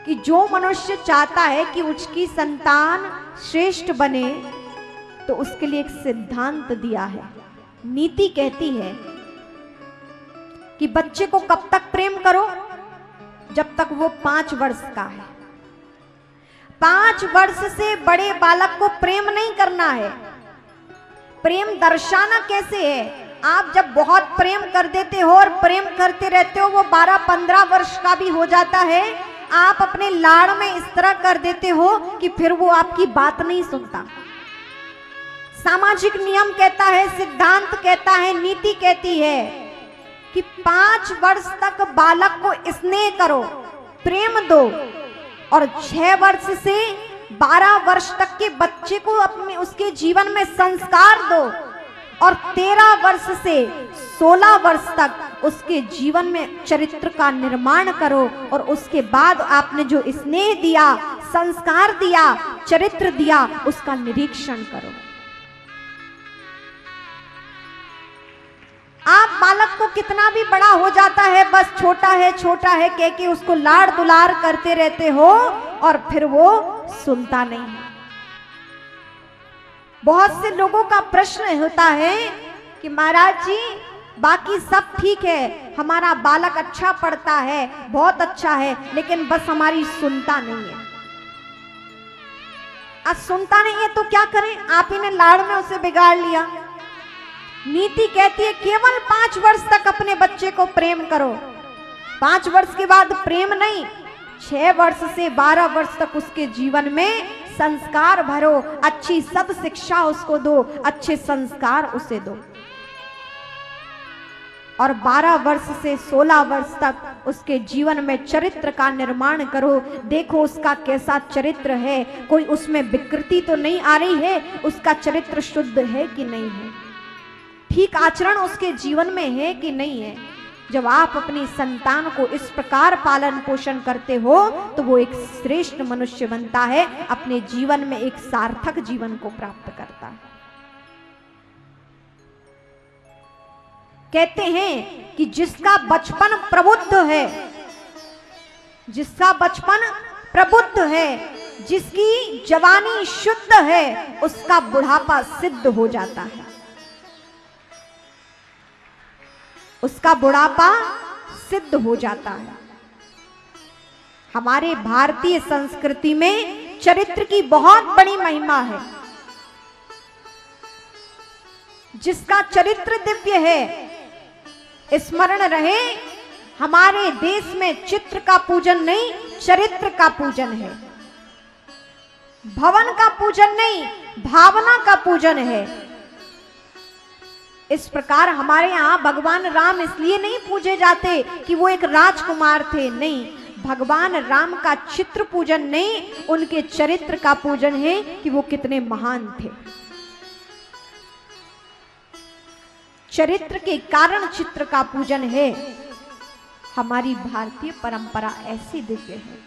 कि जो मनुष्य चाहता है कि उसकी संतान श्रेष्ठ बने तो उसके लिए एक सिद्धांत दिया है। नीति कहती है कि बच्चे को कब तक प्रेम करो, जब तक वो 5 वर्ष का है। 5 वर्ष से बड़े बालक को प्रेम नहीं करना है। प्रेम दर्शाना कैसे है? आप जब बहुत प्रेम कर देते हो और प्रेम करते रहते हो, वो 12-15 वर्ष का भी हो जाता है, आप अपने लाड़ में इस तरह कर देते हो कि फिर वो आपकी बात नहीं सुनता। सामाजिक नियम कहता है, सिद्धांत कहता है, नीति कहती है कि 5 वर्ष तक बालक को स्नेह करो, प्रेम दो, और 6 वर्ष से 12 वर्ष तक के बच्चे को अपने उसके जीवन में संस्कार दो, और 13 वर्ष से 16 वर्ष तक उसके जीवन में चरित्र का निर्माण करो। और उसके बाद आपने जो स्नेह दिया, संस्कार दिया, चरित्र दिया, उसका निरीक्षण करो। आप बालक को कितना भी बड़ा हो जाता है, बस छोटा है कह के उसको लाड़ दुलार करते रहते हो और फिर वो सुनता नहीं है। बहुत से लोगों का प्रश्न होता है कि महाराज जी बाकी सब ठीक है, हमारा बालक अच्छा पढ़ता है, बहुत अच्छा है, लेकिन बस हमारी सुनता नहीं है। आज सुनता नहीं है तो क्या करें? आप ही ने लाड़ में उसे बिगाड़ लिया। नीति कहती है केवल 5 वर्ष तक अपने बच्चे को प्रेम करो, 5 वर्ष के बाद प्रेम नहीं, 6 वर्ष से 12 वर्ष तक उसके जीवन में संस्कार भरो, अच्छी सद शिक्षा उसको दो, अच्छे संस्कार उसे दो, और 12 वर्ष से 16 वर्ष तक उसके जीवन में चरित्र का निर्माण करो। देखो उसका कैसा चरित्र है, कोई उसमें विकृति तो नहीं आ रही है, उसका चरित्र शुद्ध है कि नहीं है, ठीक आचरण उसके जीवन में है कि नहीं है। जब आप अपनी संतान को इस प्रकार पालन पोषण करते हो तो वो एक श्रेष्ठ मनुष्य बनता है, अपने जीवन में एक सार्थक जीवन को प्राप्त करता है। कहते हैं कि जिसका बचपन प्रबुद्ध है, जिसका बचपन प्रबुद्ध है, जिसकी जवानी शुद्ध है, उसका बुढ़ापा सिद्ध हो जाता है, उसका बुढ़ापा सिद्ध हो जाता है। हमारे भारतीय संस्कृति में चरित्र की बहुत बड़ी महिमा है। जिसका चरित्र दिव्य है, स्मरण रहे हमारे देश में चित्र का पूजन नहीं, चरित्र का पूजन है। भवन का पूजन नहीं, भावना का पूजन है। इस प्रकार हमारे यहाँ भगवान राम इसलिए नहीं पूजे जाते कि वो एक राजकुमार थे, नहीं, भगवान राम का चित्र पूजन नहीं, उनके चरित्र का पूजन है कि वो कितने महान थे। चरित्र के कारण चित्र का पूजन है। हमारी भारतीय परंपरा ऐसी दिव्य है।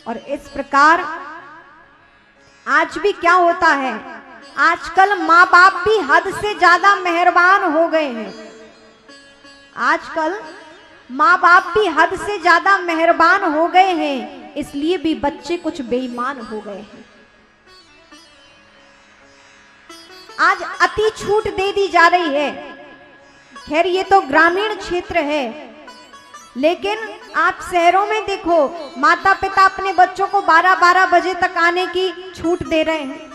और इस प्रकार आज भी क्या होता है, आजकल माँ बाप भी हद से ज्यादा मेहरबान हो गए हैं। आजकल माँ बाप भी हद से ज्यादा मेहरबान हो गए हैं, इसलिए भी बच्चे कुछ बेईमान हो गए हैं। आज अति छूट दे दी जा रही है। खैर ये तो ग्रामीण क्षेत्र है, लेकिन आप शहरों में देखो, माता पिता अपने बच्चों को 12-12 बजे तक आने की छूट दे रहे हैं।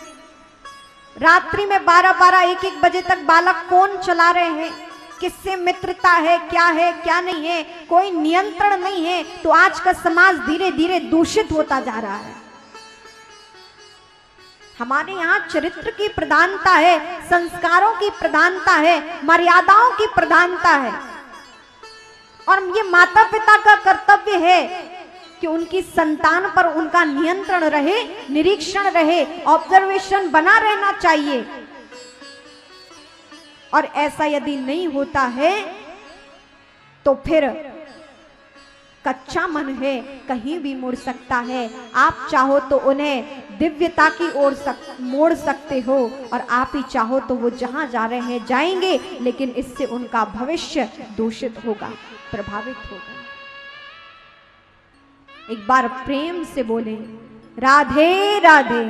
रात्रि में 12-12, 1-1 बजे तक बालक फोन चला रहे हैं। किससे मित्रता है, क्या नहीं है, कोई नियंत्रण नहीं है। तो आज का समाज धीरे धीरे दूषित होता जा रहा है। हमारे यहाँ चरित्र की प्रधानता है, संस्कारों की प्रधानता है, मर्यादाओं की प्रधानता है। और ये माता पिता का कर्तव्य है कि उनकी संतान पर उनका नियंत्रण रहे, निरीक्षण रहे, ऑब्जर्वेशन बना रहना चाहिए। और ऐसा यदि नहीं होता है तो फिर कच्चा मन है, कहीं भी मुड़ सकता है। आप चाहो तो उन्हें दिव्यता की ओर मोड़ सकते हो, और आप ही चाहो तो वो जहां जा रहे हैं जाएंगे, लेकिन इससे उनका भविष्य दूषित होगा, प्रभावित होगा। एक बार प्रेम से बोले राधे राधे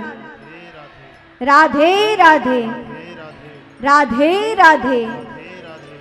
राधे राधे राधे राधे।